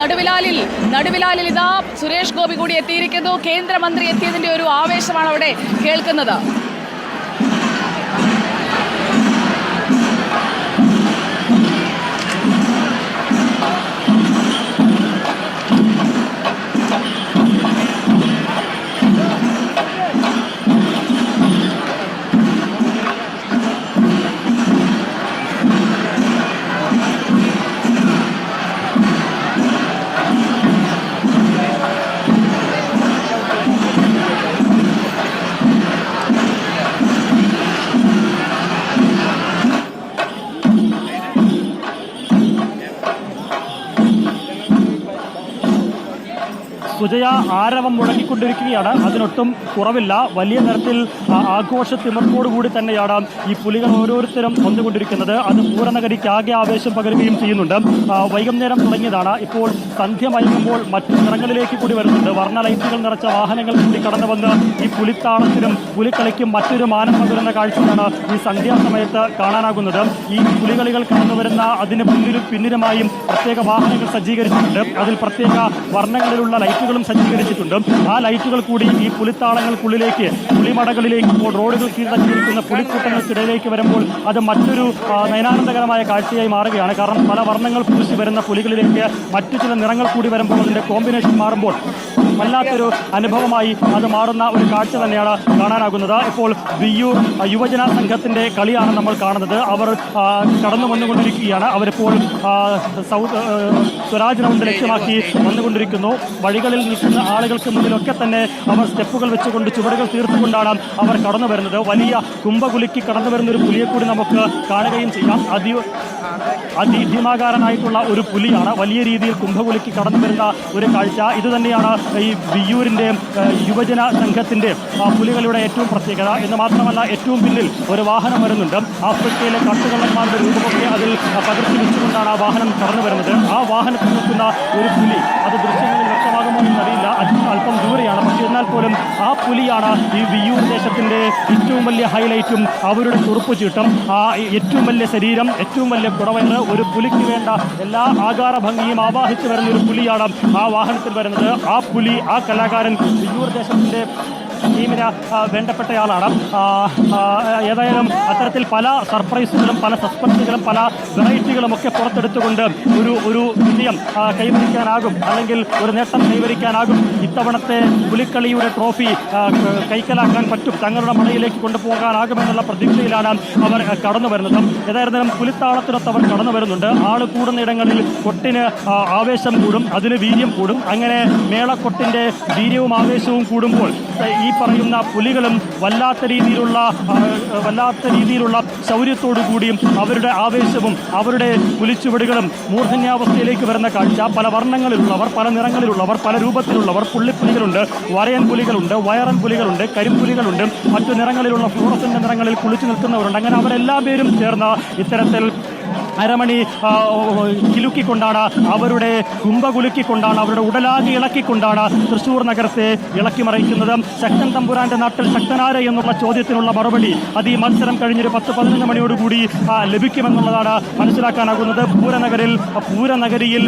നടുവിലാലിൽ ഇതാ സുരേഷ് ഗോപി കൂടി എത്തിയിരിക്കുന്നു. കേന്ദ്രമന്ത്രി എത്തിയതിന്റെ ഒരു ആവേശമാണ് അവിടെ കേൾക്കുന്നത്. സുജയ ആരവം മുഴങ്ങിക്കൊണ്ടിരിക്കുകയാണ്. അതിനൊട്ടും കുറവില്ല. വലിയ തരത്തിൽ ആഘോഷ തിമിർപ്പോടുകൂടി തന്നെയാണ് ഈ പുലികൾ ഓരോരുത്തരും വന്നുകൊണ്ടിരിക്കുന്നത്. അത് പൂരനഗരിക്ക് ആകെ ആവേശം പകരുകയും ചെയ്യുന്നുണ്ട്. വൈകുന്നേരം തുടങ്ങിയതാണ്. ഇപ്പോൾ സന്ധ്യ മയങ്ങുമ്പോൾ മറ്റു നിറങ്ങളിലേക്ക് കൂടി വരുന്നുണ്ട്. വർണ്ണ ലൈറ്റുകൾ നിറച്ച വാഹനങ്ങൾ കൂടി കടന്നു വന്ന് ഈ പുലിത്താളത്തിനും പുലിക്കളിക്കും മറ്റൊരു മാനം പകരുന്ന കാഴ്ചയാണ് ഈ സന്ധ്യാസമയത്ത് കാണാനാകുന്നത്. ഈ പുലികളികൾ കടന്നു വരുന്ന അതിന് പിന്നിലുമായും പ്രത്യേക വാഹനങ്ങൾ സജ്ജീകരിച്ചിട്ടുണ്ട്. അതിൽ പ്രത്യേക വർണ്ണങ്ങളിലുള്ള ലൈറ്റുകളും സജ്ജീകരിച്ചിട്ടുണ്ട്. ആ ലൈറ്റുകൾ കൂടി ഈ പുലിത്താളങ്ങൾക്കുള്ളിലേക്ക്, പുലിമടകളിലേക്ക്, ഇപ്പോൾ റോഡുകൾ കീഴടക്കിയിരിക്കുന്ന പുലിക്കൂട്ടങ്ങൾക്കിടയിലേക്ക് വരുമ്പോൾ അത് മറ്റൊരു നയനാനന്ദകരമായ കാഴ്ചയായി മാറുകയാണ്. കാരണം പല വർണ്ണങ്ങൾ പൂശി വരുന്ന പുലികളിലേക്ക് മറ്റു ചില നിറങ്ങൾ കൂടി വരുമ്പോൾ അതിന്റെ കോമ്പിനേഷൻ മാറുമ്പോൾ വല്ലാത്തൊരു അനുഭവമായി അത് മാറുന്ന ഒരു കാഴ്ച തന്നെയാണ് കാണാനാകുന്നത്. ഇപ്പോൾ വിയ്യൂർ യുവജന സംഘത്തിന്റെ കളിയാണ് നമ്മൾ കാണുന്നത്. അവർ കടന്നു വന്നുകൊണ്ടിരിക്കുകയാണ്. അവരിപ്പോൾ സ്വരാജ് റൗണ്ട് ലക്ഷ്യമാക്കി വന്നുകൊണ്ടിരിക്കുന്നു. വഴികളിൽ നിൽക്കുന്ന ആളുകൾക്ക് മുന്നിലൊക്കെ തന്നെ അവർ സ്റ്റെപ്പുകൾ വെച്ചുകൊണ്ട് ചുവടുകൾ തീർത്തുകൊണ്ടാണ് അവർ കടന്നു വരുന്നത്. വലിയ കുംഭകുലുക്കി കടന്നു വരുന്ന ഒരു പുലിയെ കൂടി നമുക്ക് കാണുകയും ചെയ്യാം. അതിഭീമാകാരനായിട്ടുള്ള ഒരു പുലിയാണ്. വലിയ രീതിയിൽ കുംഭകുലുക്കി കടന്നു വരുന്ന ഒരു കാഴ്ച. ഇത് തന്നെയാണ് ഈ വിയ്യൂരിന്റെ യുവജന സംഘത്തിന്റെ പുലികളുടെ ഏറ്റവും പ്രത്യേകത. എന്ന് മാത്രമല്ല, ഏറ്റവും പിന്നിൽ ഒരു വാഹനം വരുന്നുണ്ട്. ആഫ്രിക്കയിലെ കാട്ടുകള്ളന്മാരുടെ രൂപമൊക്കെ അതിൽ പകർത്തി വെച്ചുകൊണ്ടാണ് ആ വാഹനം കടന്നു വരുന്നത്. ആ വാഹനത്തിൽ നിൽക്കുന്ന ഒരു പുലി, അത് ദൃശ്യങ്ങളിൽ വ്യക്തമാകുമോ എന്നറിയില്ല, അല്പം ദൂരെയാണ്. പക്ഷേ എന്നാൽ പോലും ആ പുലിയാണ് ഈ വിയ്യൂർ ദേശത്തിന്റെ ഏറ്റവും വലിയ ഹൈലൈറ്റും അവരുടെ തുറുപ്പ് ചീട്ടും. ആ ഏറ്റവും വലിയ ശരീരം, ഏറ്റവും വലിയ കുടവയറ്, ഒരു പുലിക്ക് വേണ്ട എല്ലാ ആകാര ഭംഗിയും ആവാഹിച്ചു വരുന്ന ഒരു പുലിയാണ് ആ വാഹനത്തിൽ വരുന്നത്. ആ പുലി, ആ കലാകാരൻ വിയ്യൂർ ദേശത്തിന്റെ ടീമിന് വേണ്ടപ്പെട്ടയാളാണ്. ഏതായാലും അത്തരത്തിൽ പല സർപ്രൈസുകളും പല സസ്പെൻസുകളും പല വെറൈറ്റികളും ഒക്കെ പുറത്തെടുത്തുകൊണ്ട് ഒരു വിജയം കൈവരിക്കാനാകും, അല്ലെങ്കിൽ ഒരു നേട്ടം കൈവരിക്കാനാകും. ഇത്തവണത്തെ പുലിക്കളിയുടെ ട്രോഫി കൈക്കലാക്കാൻ പറ്റും, തങ്ങളുടെ മടയിലേക്ക് കൊണ്ടുപോകാനാകുമെന്നുള്ള പ്രതീക്ഷയിലാണ് അവർ കടന്നു വരുന്നത്. ഏതായിരുന്നാലും പുലിത്താളത്തിനൊത്ത് അവർ കടന്നു വരുന്നുണ്ട്. ആൾ കൂടുന്ന ഇടങ്ങളിൽ കൊട്ടിന് ആവേശം കൂടും, അതിന് വീര്യം കൂടും. അങ്ങനെ മേളക്കൊട്ടിന്റെ വീര്യവും ആവേശവും കൂടുമ്പോൾ ഈ പറയുന്ന പുലികളും വല്ലാത്ത രീതിയിലുള്ള ശൗര്യത്തോടു കൂടിയും അവരുടെ ആവേശവും അവരുടെ പുലിച്ചുവടുകളും മൂർധന്യാവസ്ഥയിലേക്ക് വരുന്ന കാഴ്ച. പല വർണ്ണങ്ങളിലുള്ളവർ, പല നിറങ്ങളിലുള്ളവർ, പല രൂപത്തിലുള്ളവർ. പുള്ളിപ്പുലികളുണ്ട്, വരയൻ പുലികളുണ്ട്, വയറൻ പുലികളുണ്ട്, കരിമ്പുലികളുണ്ട്, മറ്റു നിറങ്ങളിലുള്ള ഫ്ലോറസിന്റെ നിറങ്ങളിൽ കുളിച്ചു നിൽക്കുന്നവരുണ്ട്. അങ്ങനെ അവരെല്ലാം പേരും ചേർന്ന് ഇത്തരത്തിൽ അരമണി കിലുക്കിക്കൊണ്ടാണ്, അവരുടെ കുംഭ കുലുക്കിക്കൊണ്ടാണ്, അവരുടെ ഉടലാകെ ഇളക്കിക്കൊണ്ടാണ് തൃശ്ശൂർ നഗരത്തെ ഇളക്കി മറിയിക്കുന്നത്. ശക്തൻ തമ്പുരാന്റെ നാട്ടിൽ ശക്തനാര് എന്നുള്ള ചോദ്യത്തിനുള്ള മറുപടി അത് ഈ മത്സരം കഴിഞ്ഞൊരു 10-11 മണിയോടുകൂടി ലഭിക്കുമെന്നുള്ളതാണ് മനസ്സിലാക്കാനാകുന്നത്. പൂരനഗരിയിൽ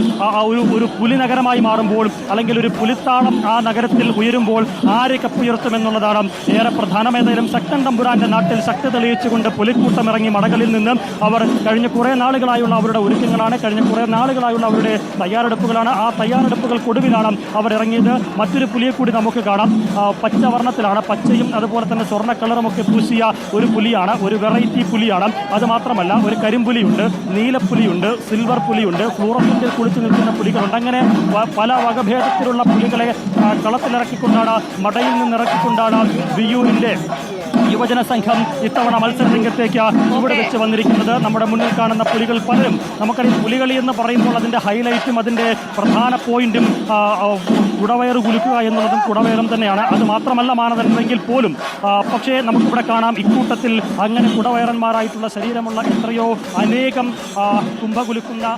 ഒരു പുലി നഗരമായി മാറുമ്പോൾ, അല്ലെങ്കിൽ ഒരു പുലിത്താളം ആ നഗരത്തിൽ ഉയരുമ്പോൾ ആര് കപ്പുയർത്തുമെന്നുള്ളതാണ് ഏറെ പ്രധാനമേതായാലും ശക്തൻ തമ്പുരാന്റെ നാട്ടിൽ ശക്തി തെളിയിച്ചുകൊണ്ട് പുലിക്കൂട്ടം ഇറങ്ങി മടകളിൽ നിന്ന് അവർ കഴിഞ്ഞ കുറേ നാളുകളായുള്ള അവരുടെ ഒരുക്കങ്ങളാണ്, കഴിഞ്ഞ കുറേ നാളുകളായുള്ള അവരുടെ തയ്യാറെടുപ്പുകളാണ്. ആ തയ്യാറെടുപ്പുകൾക്കൊടുവിലാണ് അവർ ഇറങ്ങിയത്. മറ്റൊരു പുലിയെ കൂടി നമുക്ക് കാണാം. പച്ചവർണ്ണത്തിലാണ്, പച്ചയും അതുപോലെ തന്നെ സ്വർണ്ണ കളറുമൊക്കെ പൂശിയ ഒരു പുലിയാണ്, ഒരു വെറൈറ്റി പുലിയാണ്. അത് മാത്രമല്ല, ഒരു കരിമ്പുലിയുണ്ട്, നീലപ്പുലിയുണ്ട്, സിൽവർ പുലിയുണ്ട്, ഫ്ലൂറസിന്റെ കുളിച്ചു നിൽക്കുന്ന പുലികളുണ്ട്. അങ്ങനെ പല വകഭേദത്തിലുള്ള പുലികളെ കളത്തിലിറക്കിക്കൊണ്ടാണ്, മടയിൽ നിന്നിറക്കിക്കൊണ്ടാണ് വിയ്യൂരിന്റെ യുവജന സംഘം ഇത്തവണ മത്സരരംഗത്തേക്ക് ഇവിടെ വെച്ച് വന്നിരിക്കുന്നത്. നമ്മുടെ മുന്നിൽ കാണുന്ന പുലികൾ പലരും, നമുക്കറിയാം പുലികളി എന്ന് പറയുമ്പോൾ അതിൻ്റെ ഹൈലൈറ്റും അതിൻ്റെ പ്രധാന പോയിന്റും കുടവയറ് കുലുക്കുക എന്നുള്ളതും കുടവയറും തന്നെയാണ്. അത് മാത്രമല്ല മാനദണ്ഡമെങ്കിൽ പോലും പക്ഷേ നമുക്കിവിടെ കാണാം ഇക്കൂട്ടത്തിൽ അങ്ങനെ കുടവയറന്മാരായിട്ടുള്ള ശരീരമുള്ള എത്രയോ അനേകം കുംഭകുലുക്കുന്ന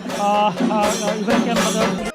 ഇവരൊക്കെ എന്നുള്ളത്